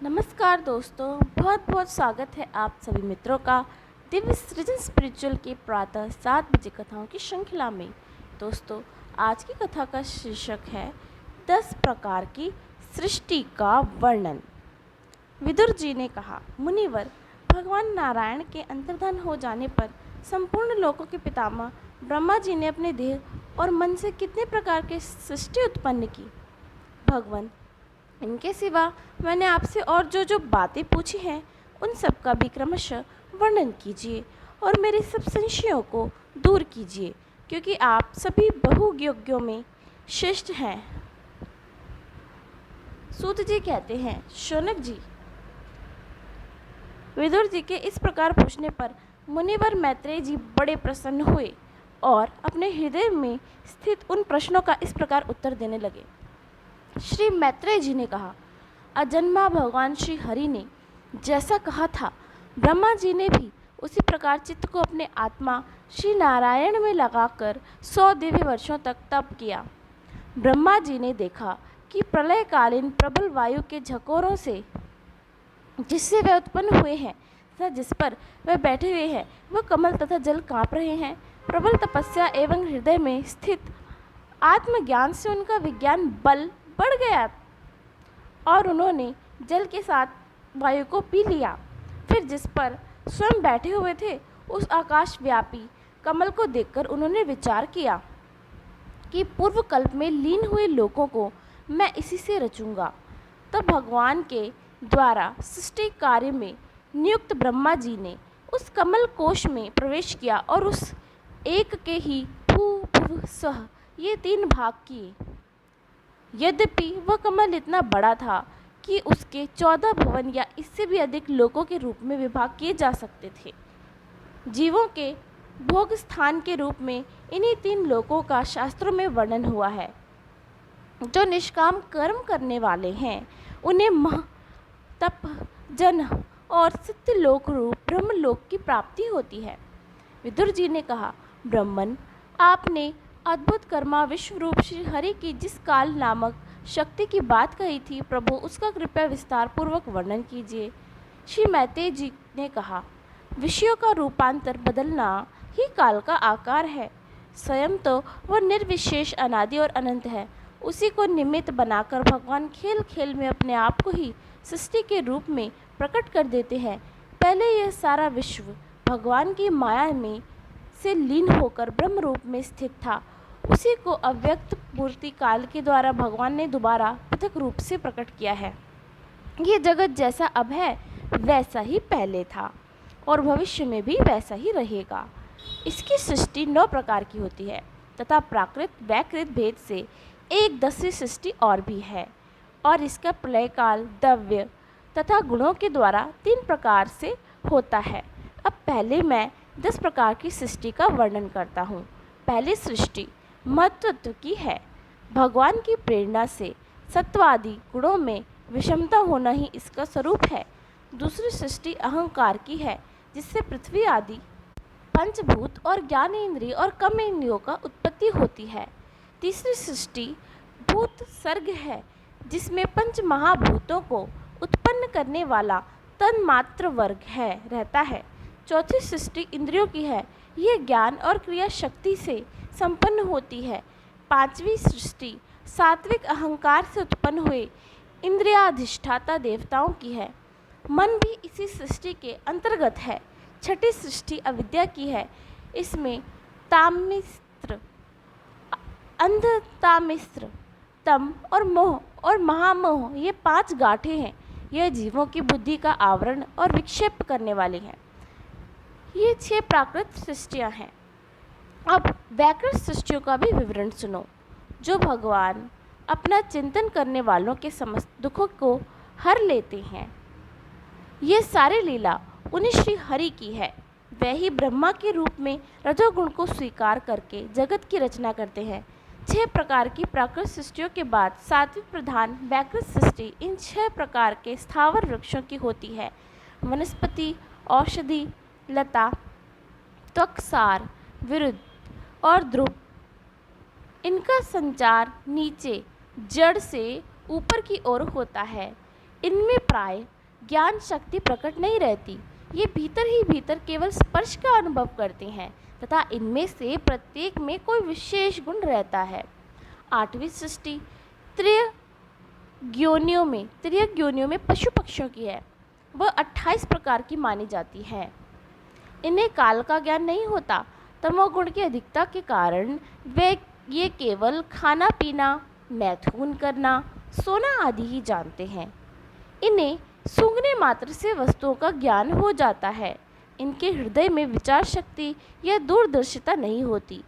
नमस्कार दोस्तों, बहुत बहुत स्वागत है आप सभी मित्रों का दिव्य सृजन स्पिरिचुअल के प्रातः 7 बजे कथाओं की श्रृंखला में। दोस्तों, आज की कथा का शीर्षक है 10 प्रकार की सृष्टि का वर्णन। विदुर जी ने कहा, मुनिवर, भगवान नारायण के अंतर्धान हो जाने पर संपूर्ण लोकों के पितामह ब्रह्मा जी ने अपने देह और मन से कितने प्रकार की सृष्टि उत्पन्न की। भगवान, इनके सिवा मैंने आपसे और जो बातें पूछी हैं उन सब का भी क्रमशः वर्णन कीजिए और मेरे सब संशयों को दूर कीजिए, क्योंकि आप सभी बहुयोग्यों में श्रेष्ठ हैं। सूत जी कहते हैं, शौनक जी, विदुर जी के इस प्रकार पूछने पर मुनिवर मैत्रेय जी बड़े प्रसन्न हुए और अपने हृदय में स्थित उन प्रश्नों का इस प्रकार उत्तर देने लगे। श्री मैत्रेय जी ने कहा, अजन्मा भगवान श्री हरि ने जैसा कहा था, ब्रह्मा जी ने भी उसी प्रकार चित्त को अपने आत्मा श्री नारायण में लगाकर 100 दिव्य वर्षों तक तप किया। ब्रह्मा जी ने देखा कि प्रलयकालीन प्रबल वायु के झकोरों से जिससे वे उत्पन्न हुए हैं तथा जिस पर वे बैठे हुए हैं वह कमल तथा जल काँप रहे हैं। प्रबल तपस्या एवं हृदय में स्थित आत्मज्ञान से उनका विज्ञान बल बढ़ गया और उन्होंने जल के साथ वायु को पी लिया। फिर जिस पर स्वयं बैठे हुए थे उस आकाश व्यापी कमल को देखकर उन्होंने विचार किया कि पूर्व कल्प में लीन हुए लोगों को मैं इसी से रचूंगा। तब भगवान के द्वारा सृष्टि कार्य में नियुक्त ब्रह्मा जी ने उस कमल कोश में प्रवेश किया और उस एक के ही भू भुव स्वः ये 3 भाग किए। यद्यपि वह कमल इतना बड़ा था कि उसके 14 भवन या इससे भी अधिक लोकों के रूप में विभाग किए जा सकते थे। जीवों के भोग स्थान के रूप में इन्हीं 3 लोकों का शास्त्रों में वर्णन हुआ है। जो निष्काम कर्म करने वाले हैं उन्हें मह, तप, जन और सत्यलोक रूप ब्रह्मलोक की प्राप्ति होती है। विदुर जी ने कहा, ब्रह्मन, आपने अद्भुत कर्मा विश्वरूप श्री हरि की जिस काल नामक शक्ति की बात कही थी, प्रभु उसका कृपया विस्तार पूर्वक वर्णन कीजिए। श्री मैत्रेय जी ने कहा, विषयों का रूपांतर बदलना ही काल का आकार है। स्वयं तो वह निर्विशेष अनादि और अनंत है। उसी को निमित्त बनाकर भगवान खेल खेल में अपने आप को ही सृष्टि के रूप में प्रकट कर देते हैं। पहले यह सारा विश्व भगवान की माया में से लीन होकर ब्रह्म रूप में स्थित था। उसी को अव्यक्त पूर्ति काल के द्वारा भगवान ने दोबारा पृथक रूप से प्रकट किया है। ये जगत जैसा अब है वैसा ही पहले था और भविष्य में भी वैसा ही रहेगा। इसकी सृष्टि 9 प्रकार की होती है तथा प्राकृत वैकृत भेद से 1/10वीं सृष्टि और भी है, और इसका प्रलय काल द्रव्य तथा गुणों के द्वारा 3 प्रकार से होता है। अब पहले मैं 10 प्रकार की सृष्टि का वर्णन करता हूँ। पहली सृष्टि महत्त्व की है। भगवान की प्रेरणा से सत्वादि गुणों में विषमता होना ही इसका स्वरूप है। दूसरी सृष्टि अहंकार की है, जिससे पृथ्वी आदि पंचभूत और ज्ञानेंद्रिय और कर्मेंद्रियों का उत्पत्ति होती है। तीसरी सृष्टि भूत सर्ग है, जिसमें पंच महाभूतों को उत्पन्न करने वाला तन्मात्र वर्ग है रहता है। चौथी सृष्टि इंद्रियों की है, यह ज्ञान और क्रिया शक्ति से संपन्न होती है। पांचवी सृष्टि सात्विक अहंकार से उत्पन्न हुए इंद्रियाधिष्ठाता देवताओं की है। मन भी इसी सृष्टि के अंतर्गत है। छठी सृष्टि अविद्या की है, इसमें तामिस्त्र, अंधतामिस्त्र, तम और मोह और महामोह ये 5 गांठें हैं। यह जीवों की बुद्धि का आवरण और विक्षेप करने वाली हैं। ये 6 प्राकृत सृष्टियाँ हैं। अब वैकृत सृष्टियों का भी विवरण सुनो। जो भगवान अपना चिंतन करने वालों के समस्त दुखों को हर लेते हैं। ये सारी लीला उन्हीं श्री हरि की है। वह ही ब्रह्मा के रूप में रजोगुण को स्वीकार करके जगत की रचना करते हैं। 6 प्रकार की प्राकृत सृष्टियों के बाद सात्विक प्रधान वैकृत सृष्टि इन 6 प्रकार के स्थावर वृक्षों की होती है। वनस्पति, औषधि, लता, त्वक्सार, विरुद्ध और ध्रुव। इनका संचार नीचे जड़ से ऊपर की ओर होता है। इनमें प्राय ज्ञान शक्ति प्रकट नहीं रहती। ये भीतर ही भीतर केवल स्पर्श का अनुभव करते हैं तथा इनमें से प्रत्येक में कोई विशेष गुण रहता है। 8वीं सृष्टि त्रियग्योनियों में पशु पक्षियों की है। वह 28 प्रकार की मानी जाती है। इन्हें काल का ज्ञान नहीं होता। तमोगुण की अधिकता के कारण ये केवल खाना पीना, मैथुन करना, सोना आदि ही जानते हैं। इन्हें सूंघने मात्र से वस्तुओं का ज्ञान हो जाता है। इनके हृदय में विचार शक्ति या दूरदर्शिता नहीं होती।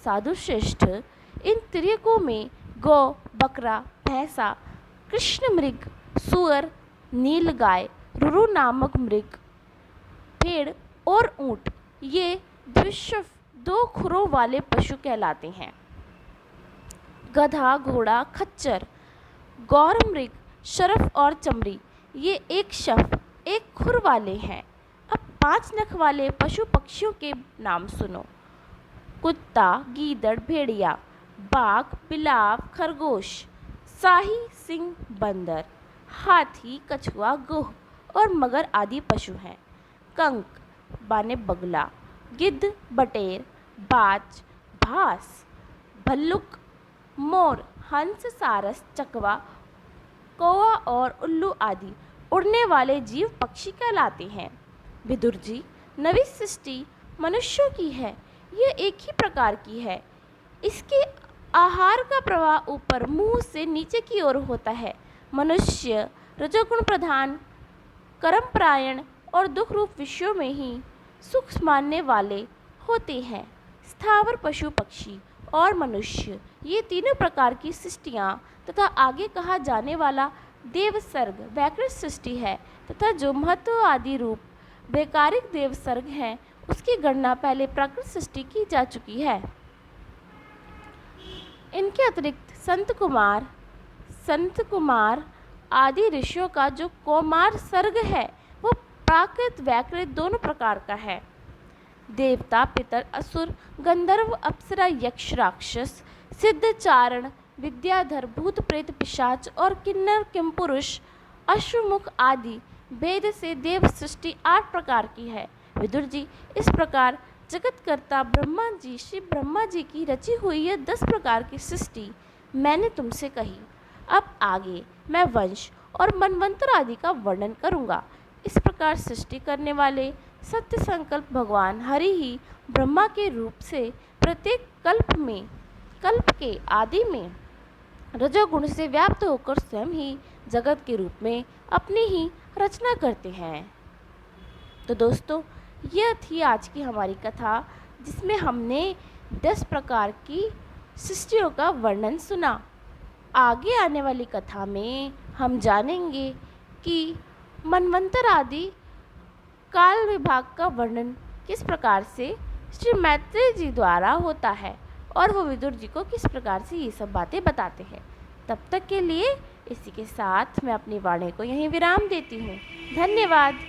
साधु श्रेष्ठ, इन त्रियकों में गौ, बकरा, भैंसा, कृष्ण मृग, सुअर, नील गाय, रुरु नामक मृग, भेड़ और ऊंट ये द्विशव 2 खुरों वाले पशु कहलाते हैं। गधा, घोड़ा, खच्चर, गौर मृग, शरफ और चमड़ी ये एक शव 1 खुर वाले हैं। अब 5 नख वाले पशु पक्षियों के नाम सुनो। कुत्ता, गीदड़, भेड़िया, बाघ, बिलाव, खरगोश, शाही, सिंह, बंदर, हाथी, कछुआ, गोह और मगर आदि पशु हैं। कंक बाने बगला, गिद्ध, बटेर, बाज, भास, भल्लुक, मोर, हंस, सारस, चकवा, कौवा और उल्लू आदि उड़ने वाले जीव पक्षी कहलाते हैं। विदुर जी, नवी सृष्टि मनुष्यों की है। यह एक ही प्रकार की है। इसके आहार का प्रवाह ऊपर मुंह से नीचे की ओर होता है। मनुष्य रजोगुण प्रधान, कर्मपरायण और दुख रूप विषयों में ही सुख मानने वाले होते हैं। स्थावर, पशु पक्षी और मनुष्य ये तीनों प्रकार की सृष्टियाँ तथा आगे कहा जाने वाला देव सर्ग वैकृत सृष्टि है तथा जो महत्व आदि रूप वैकारिक देव सर्ग हैं उसकी गणना पहले प्राकृत सृष्टि की जा चुकी है। इनके अतिरिक्त संत कुमार आदि ऋषियों का जो कौमार सर्ग है वो प्राकृत वैकृत दोनों प्रकार का है। देवता, पितर, असुर, गंधर्व, अप्सरा, यक्ष, राक्षस, सिद्ध, चारण, विद्याधर, भूत, प्रेत, पिशाच और किन्नर, किमपुरुष, अश्वमुख आदि भेद से देव सृष्टि 8 प्रकार की है। विदुर जी, इस प्रकार जगतकर्ता ब्रह्मा जी, श्री ब्रह्मा जी की रची हुई यह 10 प्रकार की सृष्टि मैंने तुमसे कही। अब आगे मैं वंश और मनवंतर आदि का वर्णन करूँगा। इस प्रकार सृष्टि करने वाले सत्य संकल्प भगवान हरि ही ब्रह्मा के रूप से प्रत्येक कल्प के आदि में रजोगुण से व्याप्त होकर स्वयं ही जगत के रूप में अपनी ही रचना करते हैं। तो दोस्तों, यह थी आज की हमारी कथा जिसमें हमने 10 प्रकार की सृष्टियों का वर्णन सुना। आगे आने वाली कथा में हम जानेंगे कि मनवंतर आदि काल विभाग का वर्णन किस प्रकार से श्री मैत्रेय जी द्वारा होता है और वो विदुर जी को किस प्रकार से ये सब बातें बताते हैं। तब तक के लिए इसी के साथ मैं अपनी वाणी को यहीं विराम देती हूँ। धन्यवाद।